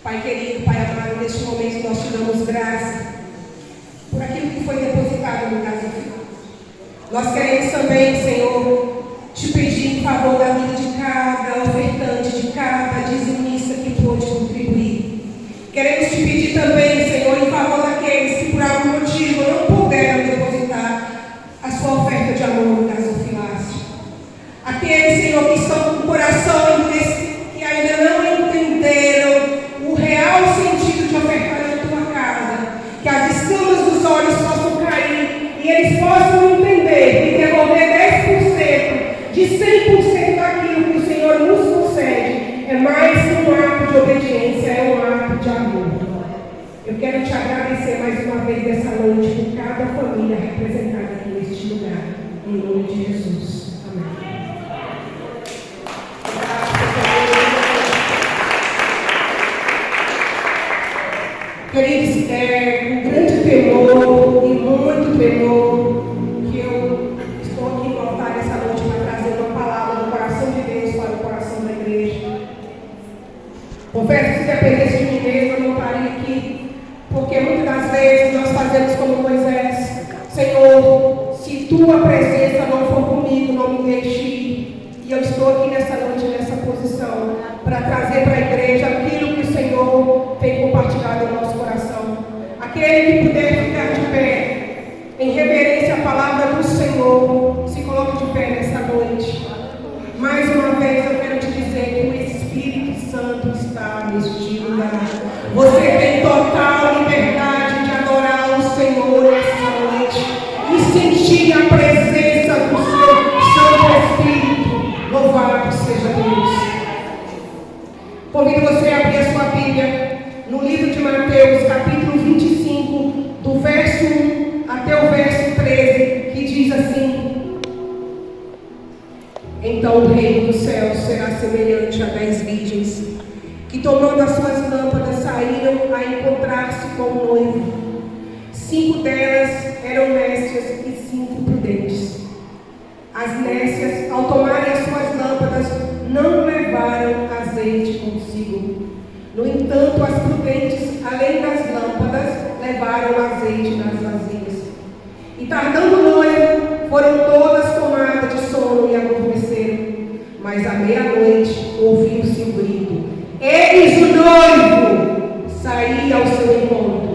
Pai querido, Pai amado, neste momento nós te damos graça por aquilo que foi depositado no caso. Nós queremos também, Senhor, te pedir em favor da vida de cada ofertante, de cada dizimista que pôde contribuir. Queremos te pedir também, Senhor, em favor daqueles que por algum motivo não puderam depositar a sua oferta de amor no gasofilácio. Aqueles, Senhor, que estão com o coração endurecido, que ainda não entenderam o real sentido de ofertar na tua casa, que as escamas dos olhos possam cair e eles possam entender que devolver 10% de 100% daquilo que o Senhor nos concede é mais que um ato de obediência, é um ato de amor. Eu quero te agradecer mais uma vez dessa noite por cada família representada aqui neste lugar, em nome de Jesus. Amém. Queridos, com grande temor e muito temor, que eu estou aqui no altar essa noite para trazer uma palavra do coração de Deus para o coração da igreja. Confesso que se dependesse de mim mesmo, eu não estaria aqui, porque muitas das vezes nós fazemos como Moisés: Senhor, se tua presença não for comigo, não me deixe ir. E eu estou aqui nessa noite, nessa posição, para trazer para a igreja aquilo que o Senhor tem compartilhado no nosso coração. Aquele que puder ficar de pé, em reverência à palavra do Senhor, se coloque de pé nessa noite. Mais uma vez eu quero te dizer que o Espírito Santo está neste lugar. Você tem total liberdade de adorar o Senhor nessa noite e sentir a presença do seu Santo Espírito. Louvado seja Deus. Convido você a abrir a sua Bíblia no livro de Mateus, capítulo 25, do verso 1 até o verso 13, que diz assim: Então o reino dos céus será semelhante a 10 virgens, que tomando as suas lâmpadas saíram a encontrar-se com o noivo. 5 delas eram nécias e 5 prudentes. As nécias, ao tomarem as suas lâmpadas, não levaram azeite consigo. No entanto, as prudentes, além das lâmpadas, levaram azeite nas vasilhas. E tardando o noivo, foram todas tomadas de sono e adormeceram. Mas à meia-noite ouviu-se um grito: Eis o noivo! Saía ao seu encontro.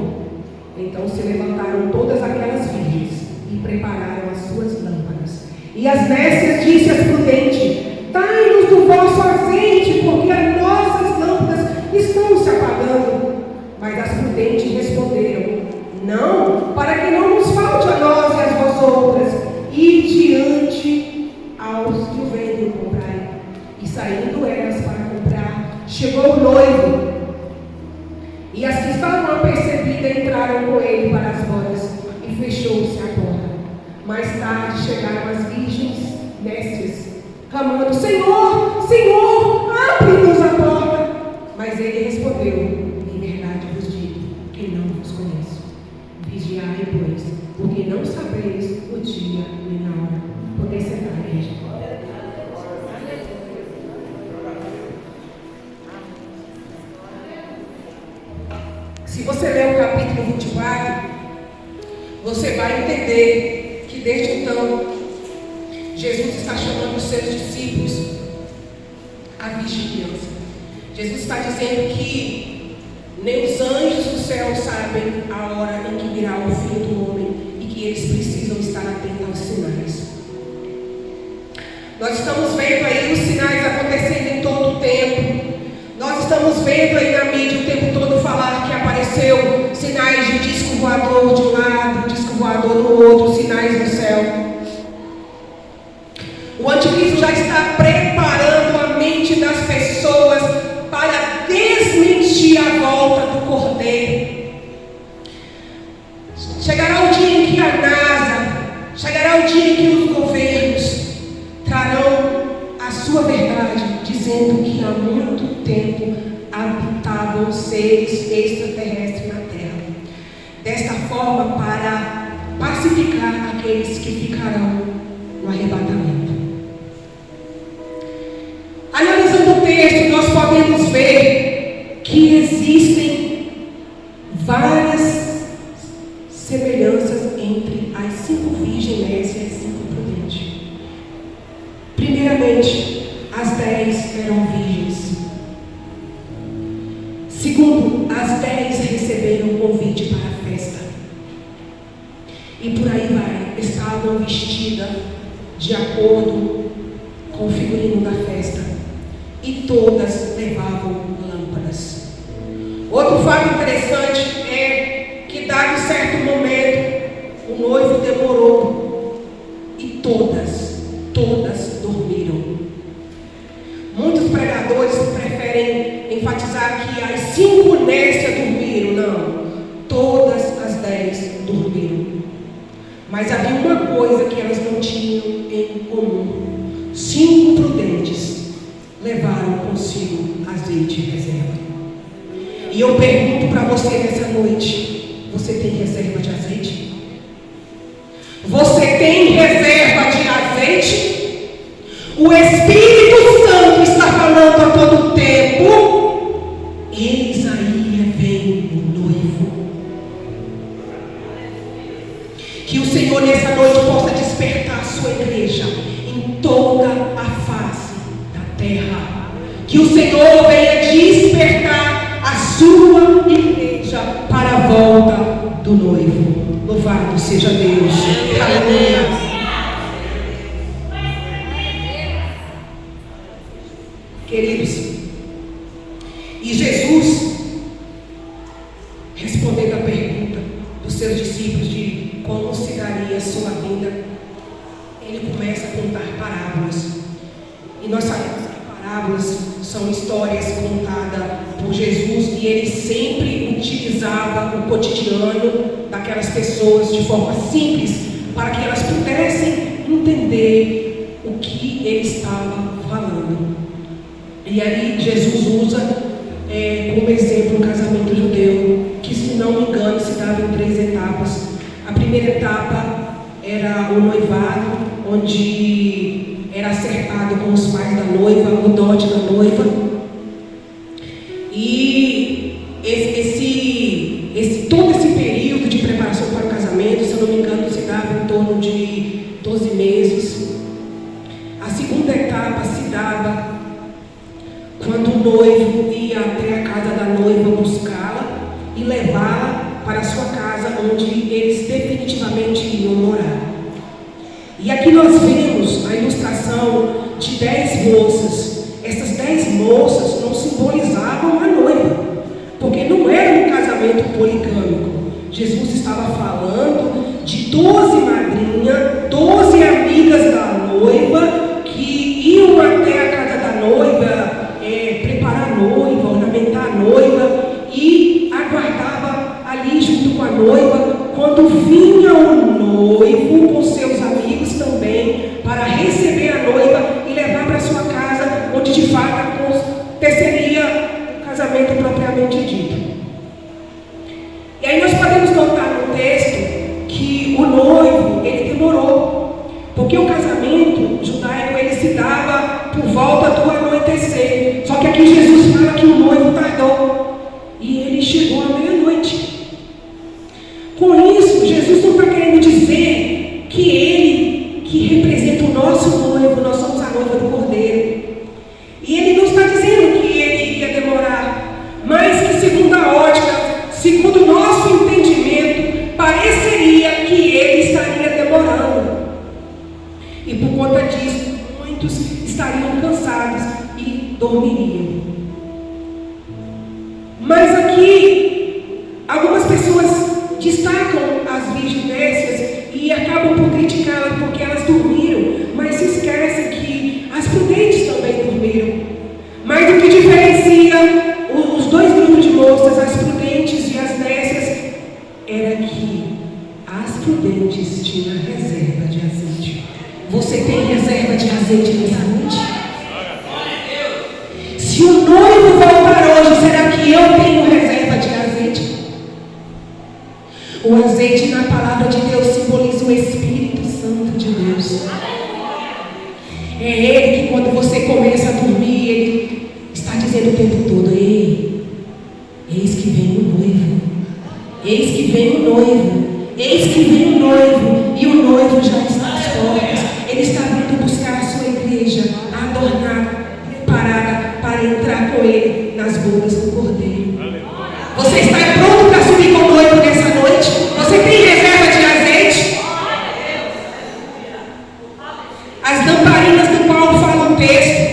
Então se levantaram todas aquelas virgens e prepararam as suas lâmpadas. E as nécias disse às prudentes: Dai-nos do vosso azeite, porque as nossas lâmpadas estão se apagando. Mas as prudentes responderam: Não, para que não nos falte a nós e a vós outras, e diante aos que vendem comprai. E saindo elas para comprar, chegou o noivo. E as que estavam apercebidas entraram com ele para as bodas, e fechou-se a porta. Mais tarde chegaram as virgens nécias, clamando: Senhor, Senhor, abre-nos a porta. Mas ele respondeu: Em verdade vos digo que não vos conheço. Vigiai, pois, porque não sabeis o dia nem a hora. Poder sentar, igreja. Se você ler o capítulo 24, você vai entender que desde então Jesus está chamando os seus discípulos à vigilância. Jesus está dizendo que nem os anjos do céu sabem a hora em que virá o Filho do Homem e que eles precisam estar atentos aos sinais. Nós estamos vendo aí os sinais acontecendo em todo o tempo. Nós estamos vendo aí na mídia o tempo todo falar que apareceu sinais de disco voador de um lado, disco voador no outro, sinais no céu. O anticristo já está preparando a mente das pessoas para desmentir a volta do Cordeiro. Chegará o dia em que a NASA, chegará o dia em que os governos trarão a sua verdade, dizendo que há muito tempo habitavam seres extraterrestres na Terra. Desta forma, para pacificar aqueles que ficarão no arrebatamento. Analisando o texto, nós podemos ver que existe existem várias semelhanças entre as 5 virgens nécias e as 5 prudentes. Primeiramente, as 10 eram virgens. Segundo, as 10 receberam um convite para a festa. E por aí vai, estavam vestidas de acordo com o figurino da festa. E todas levavam lâmpadas. Outro fato interessante é que, dado certo momento, o noivo demorou. E todas dormiram. Muitos pregadores preferem enfatizar que as 5 nécias dormiram. Não, todas as 10 dormiram. Mas havia uma coisa que elas não tinham em comum: 5 prudentes levaram consigo azeite em reserva. E eu pergunto para você nessa noite: você tem reserva de azeite? Você tem reserva de azeite? O Espírito Santo está falando a todo tempo: eis aí vem o noivo. Que o Senhor nessa noite possa despertar a sua igreja em toda a face da terra. Que o Senhor venha despertar a sua igreja para a volta do noivo. Louvado seja Deus. Aleluia. Queridos, e Jesus, respondendo a pergunta dos seus discípulos de como se daria a sua vinda, ele começa a contar parábolas. E nós sabemos que parábolas são histórias contadas por Jesus, e ele sempre utilizava o cotidiano daquelas pessoas de forma simples, para que elas pudessem entender o que ele estava falando. E aí Jesus usa como exemplo o casamento judeu, que, se não me engano, se dava em 3 etapas. A primeira etapa era o noivado, onde era acertado com os pais da noiva o dote da noiva. E todo esse período de preparação para o casamento, se eu não me engano, se dava em torno de 12 meses. A segunda etapa se dava quando o noivo ia até a casa da noiva buscá-la e levá-la para a sua casa, onde eles definitivamente iriam morar. E aqui nós vemos a ilustração de 10 moças. Essas 10 moças não simbolizavam a noiva, porque não era um casamento poligâmico. Jesus estava falando de 12 madrinhas, 12 amigas da noiva, que iam até a casa da noiva, preparar a noiva, ornamentar a noiva, e aguardava ali junto com a noiva, quando vinha o noivo com seus amigos também, para receber a noiva e levar para sua casa, onde de fato aconteceria o casamento propriamente dito. E aí nós podemos notar no texto que o noivo, ele demorou, porque o casamento judaico, ele se dava por volta do anoitecer. Só que aqui Jesus fala que o noivo tardou, e ele chegou à meia-noite. Com isso, Jesus não está querendo dizer que ele, que representa o nosso noivo, nós somos a noiva do Cordeiro. E ele não está dizendo que ele iria demorar, mas que, segundo a ótica, segundo o nosso entendimento, pareceria que ele estaria demorando. E por conta disso, muitos estariam cansados e dormiriam. Mas aqui, algumas pessoas destacam as virgens nécias e acabam por criticá-las porque elas dormiram, mas se esquecem que as prudentes também dormiram. Mas o que diferencia os 2 grupos de moças, as prudentes e as nécias, era que as prudentes tinham reserva de azeite. Você tem reserva de azeite nessa noite? Se o noivo voltar hoje, será que eu tenho reserva de azeite? O azeite na palavra de Deus simboliza o Espírito Santo de Deus. É Ele que, quando você começa a dormir, Ele está dizendo o tempo todo: ei, vem o noivo. Eis que vem o noivo, e o noivo já está às portas. Ele está vindo buscar a sua igreja, adornada, preparada para entrar com ele nas bodas do Cordeiro. Você está pronto para subir com o noivo nessa noite? Você tem reserva de azeite? As lamparinas do qual fala o texto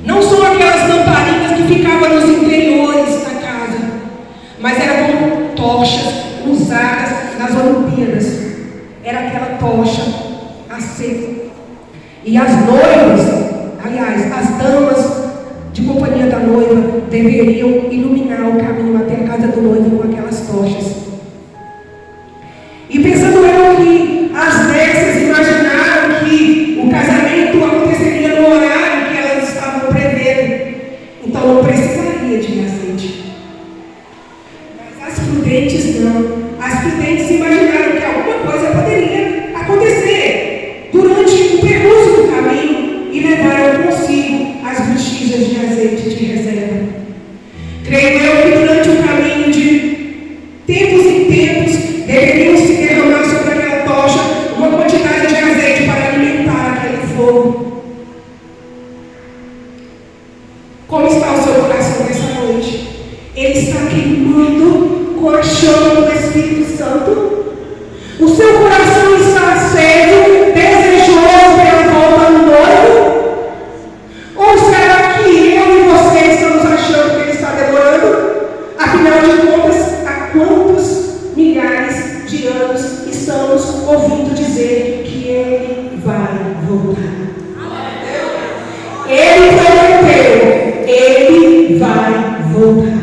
não são aquelas lamparinas que ficavam nos interiores da casa, mas eram como tochas usadas nas Olimpíadas. Era aquela tocha acesa. E as noivas, aliás, as damas de companhia da noiva, deveriam iluminar o caminho até a casa do noivo com aquelas tochas. E pensando eu que as nessas imaginaram que o casamento aconteceria no horário que elas estavam prevendo, então não precisaria de azeite. Mas as prudentes não. As prudentes imaginaram que alguma coisa poderia acontecer durante o percurso do caminho e levaram consigo as botijas de azeite de reserva. Creio eu que durante o caminho, de tempos em tempos, deveriam se derramar sobre aquela tocha uma quantidade de azeite para alimentar aquele fogo. Como está o seu coração nessa noite? Ele está queimando com a chama do Espírito Santo? O seu coração está aceso, desejoso pela volta do noivo? Ou será que eu e você estamos achando que ele está demorando? Afinal de contas, há quantos milhares de anos estamos ouvindo dizer que ele vai voltar? Ele prometeu, ele vai voltar.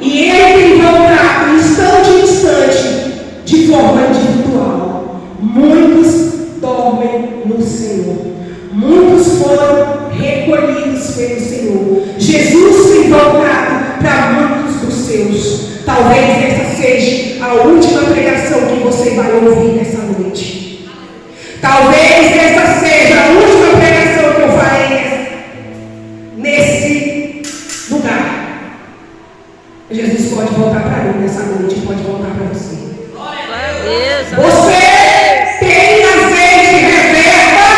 E ele tem voltado instante em instante, de forma individual. Muitos dormem no Senhor. Muitos foram recolhidos pelo Senhor. Jesus tem voltado para muitos dos seus. Talvez essa seja a última pregação que você vai ouvir nessa noite. Talvez essa seja a última pregação que eu farei nesse lugar. Jesus pode voltar para mim nessa noite, pode voltar para você. Você tem azeite de reserva?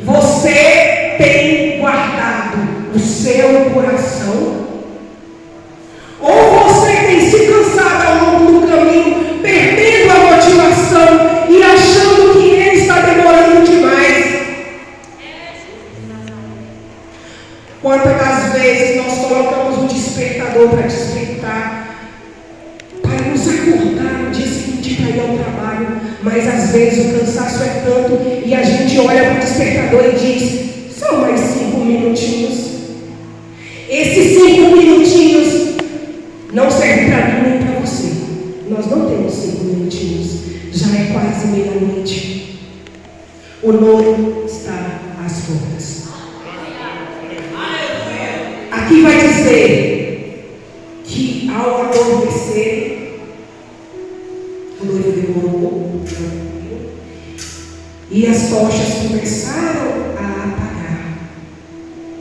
Você tem guardado o seu coração? Ou você tem se cansado ao longo do caminho, perdendo a motivação e achando que ele está demorando demais? Quantas das vezes nós colocamos um despertador para despertar, para nos acordar no dia seguinte para ir ao trabalho, mas às vezes o cansaço é tanto e a gente olha para o despertador e diz: só mais 5 minutinhos. Esses 5 minutinhos não servem para mim nem para você. Nós não temos 5 minutinhos, já é quase meia-noite. O noivo está às portas. Aqui vai dizer que ao adormecer, o noivo demorou e as tochas começaram a apagar.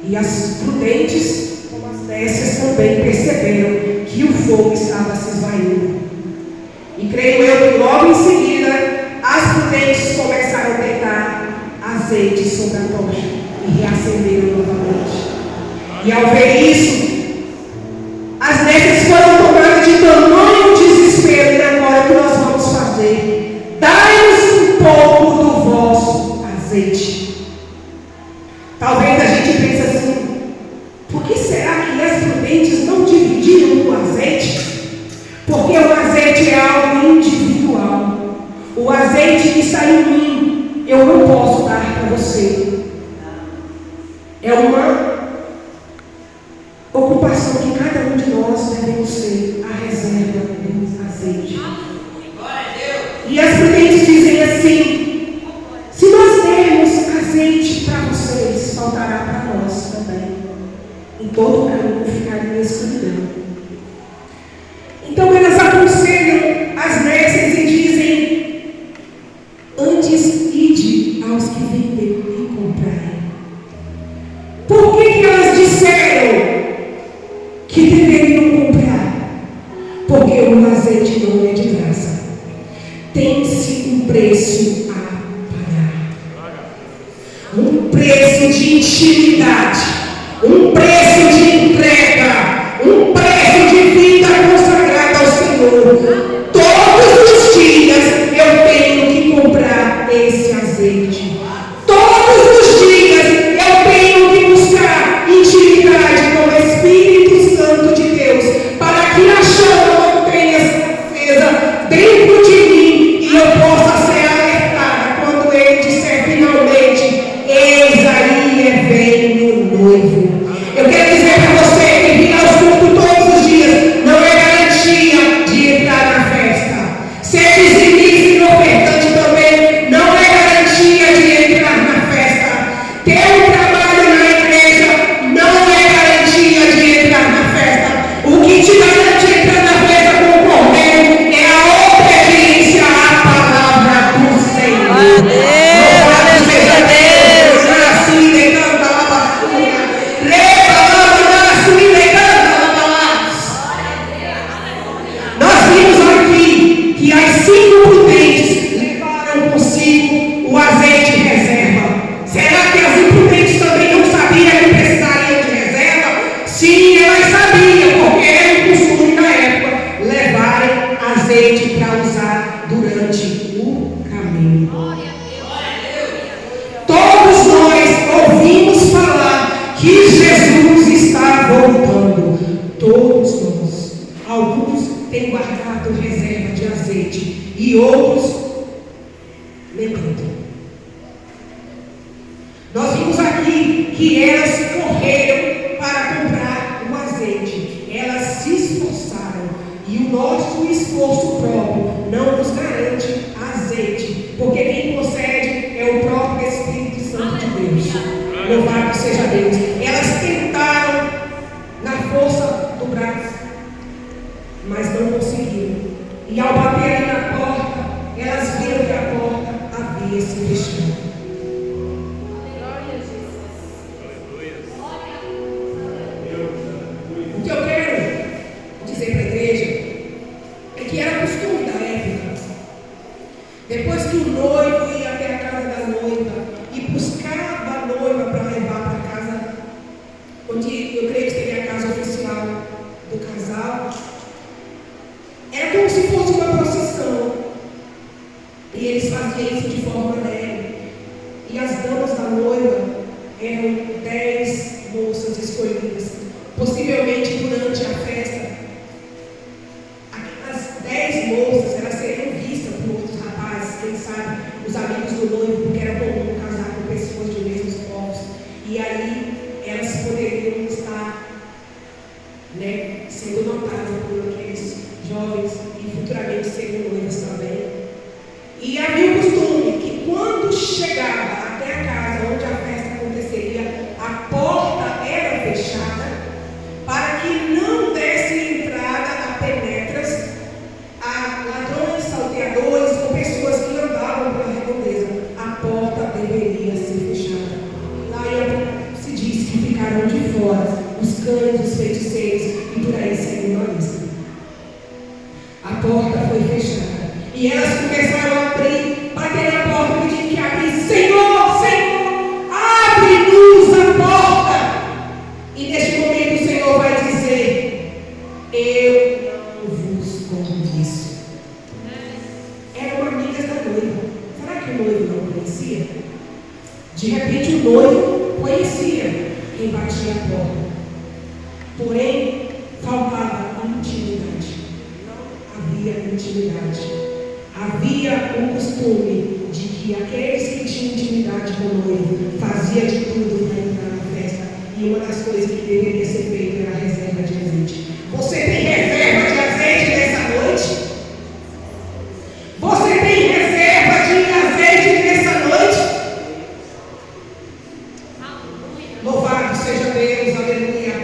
E as prudentes, como as nécias, também perceberam que o fogo estava se esvaindo. E creio eu que logo em seguida, as prudentes começaram a deitar azeite sobre a tocha e reacenderam novamente. E ao ver isso, as nécias foram tomadas de tamanho desespero. E agora o que nós vamos fazer? Dai-nos um pouco do vosso azeite. Talvez a gente pense assim: por que será que as prudentes não dividiram o azeite? Porque o azeite é algo individual. O azeite que está em mim, eu não posso dar para você. É uma ocupação que cada um de nós devemos ser a reserva do azeite. E as prudentes dizem assim: se nós dermos azeite para vocês, faltará para nós também. Em todo o caminho ficaria em escuridão. Então elas aconselham as nécias e dizem: antes ide aos que vendem e comprai. Por que elas disseram que deveriam porque o azeite não é de graça. Tem-se um preço a pagar. Um preço de intimidade, um preço de entrega, um preço de vida consagrada ao Senhor. Todos os dias eu tenho que comprar esse azeite. Todos os dias eu tenho que buscar intimidade com o Espírito Santo de Deus, para que a chama mantenha acesa dentro de mim e eu possa ser alertada quando Ele disser finalmente: eis aí vem o noivo. Eu quero dizer para você que vir ao culto todos os dias não é garantia de entrar na festa. Ser dizimista e ofertante também não é garantia de entrar na festa. Ter um trabalho na igreja não é garantia de entrar na festa. O que te garante entrar na festa com o Cordeiro é a obediência à palavra do Senhor. Louvado seja Deus, assim decanta a basculha. Nós vimos aqui que as 5 prudentes levaram consigo o azeite de reserva. Será que as imprudentes também não sabiam que precisariam de reserva? Sim, elas sabiam, porque era o costume na época levarem azeite para usar durante o caminho. Todos nós ouvimos falar que Jesus está voltando. Todos nós. Alguns têm guardado reserva de azeite e outros levantam. Nós vimos aqui que elas correram para comprar o azeite. Elas se esforçaram. E o nosso esforço próprio não nos garante azeite, porque quem concede é o próprio Espírito Santo de Deus. Louvado seja Deus. Elas tentaram na força do braço, mas não conseguiram. E ao bater ali na porta, elas viram que a porta havia se fechado. O que eu quero dizer para a igreja é que era costume da época, depois que o noivo ia até a casa da noiva e buscava a noiva para levar para casa, onde eu creio que seria a casa oficial do casal, era como se fosse uma procissão. E eles faziam isso de forma alegre. E as damas da noiva eram 10 moças escolhidas. Possivelmente durante a festa, as 10 moças elas seriam vistas por outros rapazes, quem sabe os amigos do noivo, porque era comum casar com pessoas de mesmos povos. E aí elas poderiam estar, sendo notadas por aqueles jovens e futuramente seriam noivas também. E havia o costume que quando chegava até a casa onde a festa aconteceria, a porta era fechada para que não desse entrada a penetras, a ladrões, salteadores ou pessoas que andavam pela redondeza. A porta deveria ser fechada. Lá se diz que ficaram de fora os cães, os feiticeiros e por aí seguiu a lista. A porta foi fechada e elas começaram a abrir, bater na porta, pedindo que abrisse. Senhor, Senhor, abre-nos a porta. E neste momento o Senhor vai dizer: eu não vos conheço. Eram amigas da noiva. Será que o noivo não conhecia? De repente o noivo conhecia quem batia a porta. Porém, faltava intimidade. Não havia intimidade. Havia um costume de que aqueles que tinham intimidade com o noivo faziam de tudo para entrar na festa. E uma das coisas que deveria ser feita era a reserva de azeite. Você tem reserva de azeite nessa noite? Você tem reserva de azeite nessa noite? Louvado seja Deus, aleluia.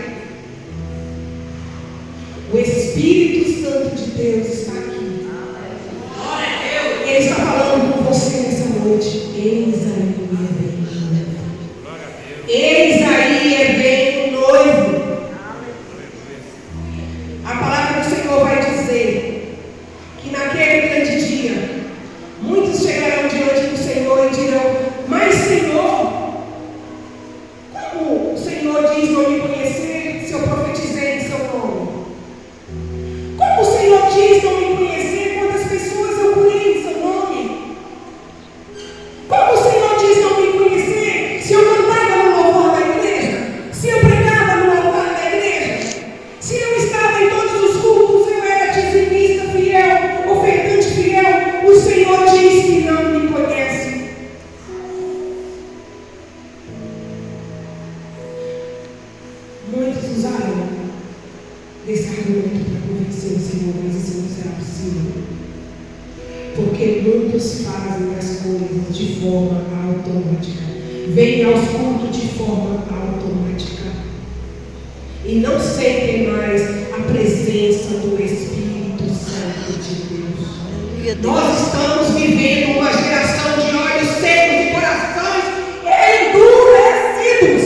O Espírito Santo de Deus está aqui. Ele está falando com você nessa noite. Eis aí vem o noivo. Eis aí vem o noivo. A palavra do Senhor vai dizer Muitos usarão desse argumento para convencer o Senhor, mas isso não será possível. Porque muitos fazem as coisas de forma automática. Vêm aos cultos de forma automática. E não sentem mais a presença do Espírito Santo de Deus. Nós estamos vivendo uma geração de olhos secos e corações endurecidos.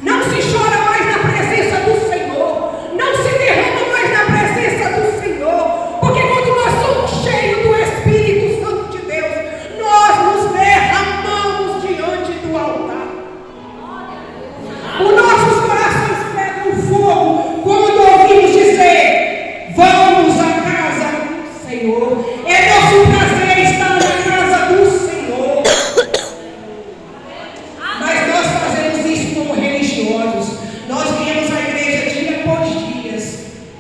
Não se chora mais na presença do Senhor. Não se derrama mais na presença do Senhor. Porque quando nós somos cheios do Espírito Santo de Deus, nós nos derramamos diante do altar. Os nossos corações pegam fogo quando ouvimos dizer: vamos à casa do Senhor. É nosso prazer estar na casa do Senhor. Mas nós fazemos isso como religiosos. Nós viemos à igreja dia após dias.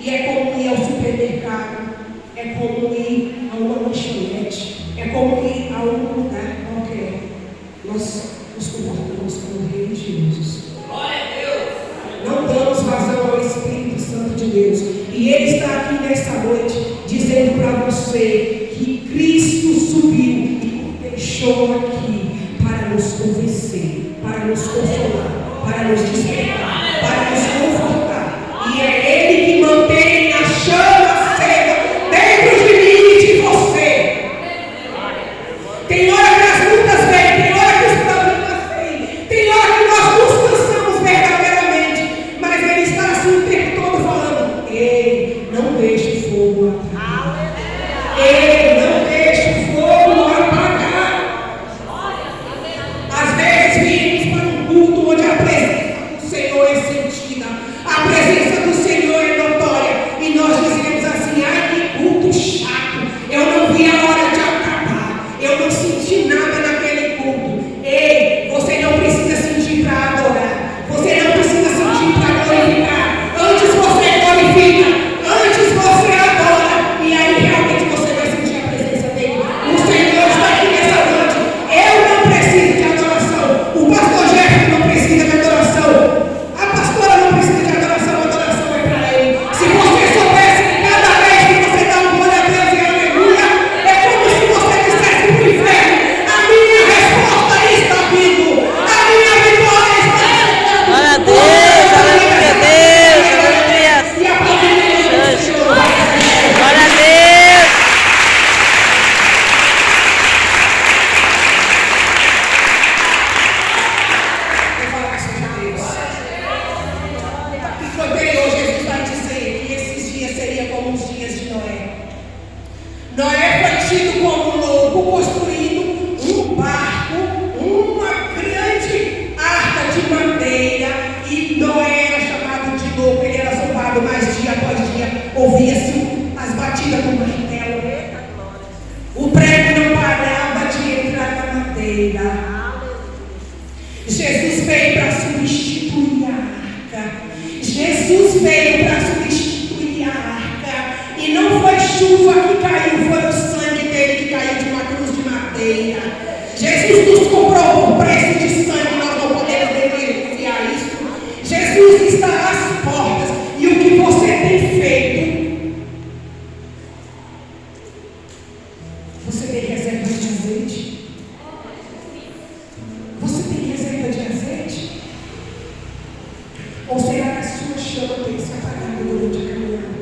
E é como ir ao supermercado. É como ir a uma lanchonete. É como ir a um lugar qualquer. Nós nos comportamos como religiosos. Não damos vazão ao Espírito Santo de Deus. E Ele está aqui nessa noite dizendo para você que Cristo subiu e deixou aqui para nos convencer, para nos consolar, para nos despertar, para nos confortar. E é Ele que mantém a chama acesa dentro de mim e de você. Tem hora que as lutas vêm, tem hora que os problemas vêm, tem hora que nós nos cansamos verdadeiramente, mas Ele está assim o tempo todo falando: ei, não deixe o fogo apagar. Ei, não deixe o fogo apagar. Às vezes viemos para um culto onde a presença do Senhor é sentida, a presença do Senhor é notória, e nós dizemos assim: ai, que culto chato, eu não vi a hora de acabar, eu não senti nada naquele culto. Ei, você não precisa sentir para adorar, você não precisa sentir para glorificar. Antes você glorifica, antes você adora, e aí realmente você vai sentir a presença dele. O Senhor está aqui nessa noite. Eu não preciso de adoração, o pastor Jefferson não precisa de adoração, a pastora não precisa de adoração, a adoração é para ele. Se você soubesse que cada vez que você dá um glória a Deus e aleluia, é como se você dissesse para o inferno: a minha resposta está vindo, a minha vitória está chegando. Glória a Deus, aleluia a Deus, aleluia. E a palavra do Senhor vai acontecer. Glória a Deus. Eu falo que seja Deus. E foi anterior, Jesus vai dizer que esses dias seriam como os dias de Noé. Noé foi tido como louco, construindo um barco, uma grande arca de madeira, e Noé era chamado de louco, ele era zombado, mas dia após dia ouvia-se as batidas do martelo. O prego não parava de entrar na madeira. Jesus veio para substituir a arca. Jesus veio para substituir a arca. E não foi chuva que caiu, foi o sangue dele que caiu de uma cruz de madeira. Jesus nos comprou por preço de sangue, nós não podemos denunciar isso. Jesus está às portas. E o que você tem feito? Você tem reserva de azeite? Você tem reserva de azeite? Ou será que a sua chama tem se apagado durante a caminhada?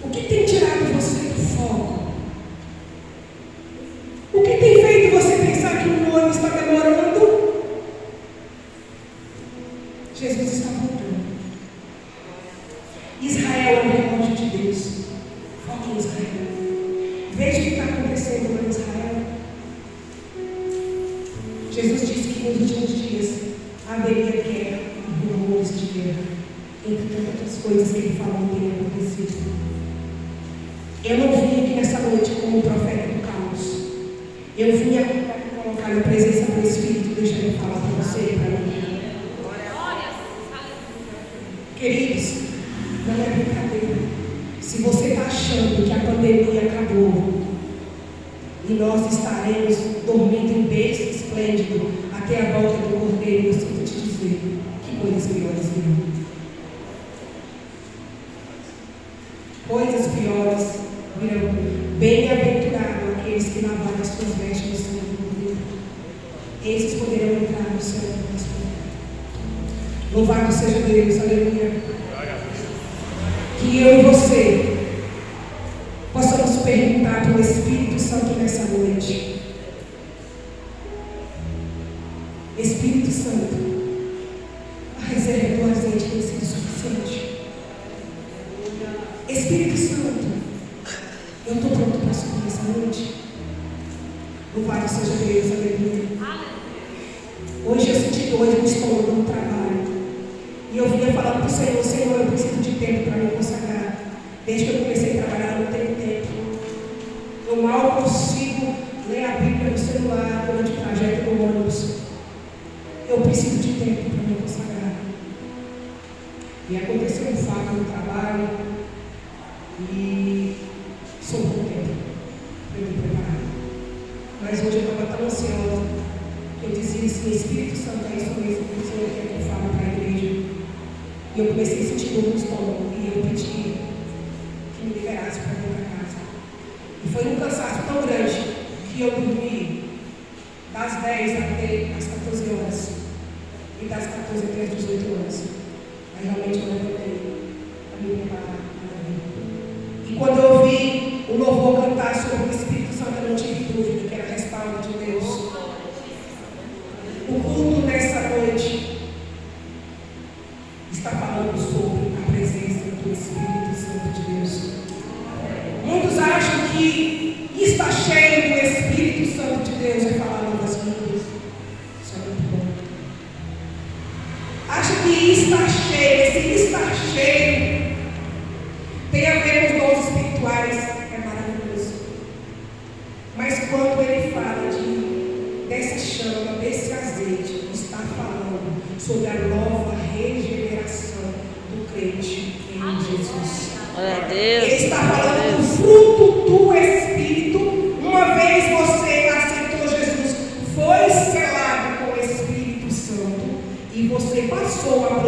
O que tem tirado você do foco? O que tem feito você pensar que o ano está demorando? Jesus está voltando. Israel é o relógio de Deus. Foque em Israel. Veja o que está acontecendo lá em Israel. Jesus disse que nos últimos dias haveria guerra e rumores de guerra. Entre tantas coisas que ele falou que teria acontecido. Eu não vim aqui nessa noite como profeta do caos. Eu vim aqui para colocar na presença do Espírito e deixar ele falar para você e para mim. Queridos, não é brincadeira. Se você está achando que a pandemia acabou e nós estaremos dormindo em berços esplêndido até a volta do Cordeiro. Eu sinto te dizer que coisas piores virão. Coisas piores virão. Bem-aventurado aqueles que lavaram as suas vestes no sangue do Cordeiro. Esses poderão entrar no céu do nosso Pai. Louvado seja Deus, aleluia. Que eu e você possamos perguntar para o Espírito Santo nessa noite: Espírito Santo, a reserva do azeite tem sido suficiente? Espírito Santo, eu estou pronto para subir essa noite? Louvado seja Deus, aleluia. Hoje eu senti dor no estômago no trabalho. E eu vinha falando para o Senhor: Senhor, eu preciso de tempo para me consagrar. Desde que eu comecei a trabalhar, eu não tenho tempo. Eu mal consigo ler a Bíblia no celular durante o trajeto do ônibus. Eu preciso de tempo para me consagrar. E aconteceu um fato no trabalho e sobrou tempo para eu me preparar. Mas hoje eu estava tão ansiosa que eu dizia assim: Espírito Santo, é isso mesmo que o Senhor quer que eu fale para a igreja. E eu comecei a sentir dor no estômago e eu pedi que me liberasse para ir para casa. E foi um cansaço tão grande que eu dormi das 10 até as 14 horas e das 14 até as 18 horas. Aí realmente eu levantei para me preparar para vir. E quando eu ouvi o louvor cantar sobre o Espírito Santo, eu não tive dúvida que era respaldo de Deus. O culto nessa noite está falando sobre a presença do Espírito Santo de Deus. Muitos acham que estar cheio do Espírito Santo de Deus é falar novas línguas. Isso é muito bom. Acha que estar cheio, esse estar cheio, tem a ver com os dons espirituais, é maravilhoso. Mas quando ele fala dessa chama, desse azeite, está falando sobre a nova regeneração do crente em Jesus. Glória a Deus. Ele está falando do fruto do Espírito. Uma vez você aceitou Jesus, foi selado com o Espírito Santo e você passou a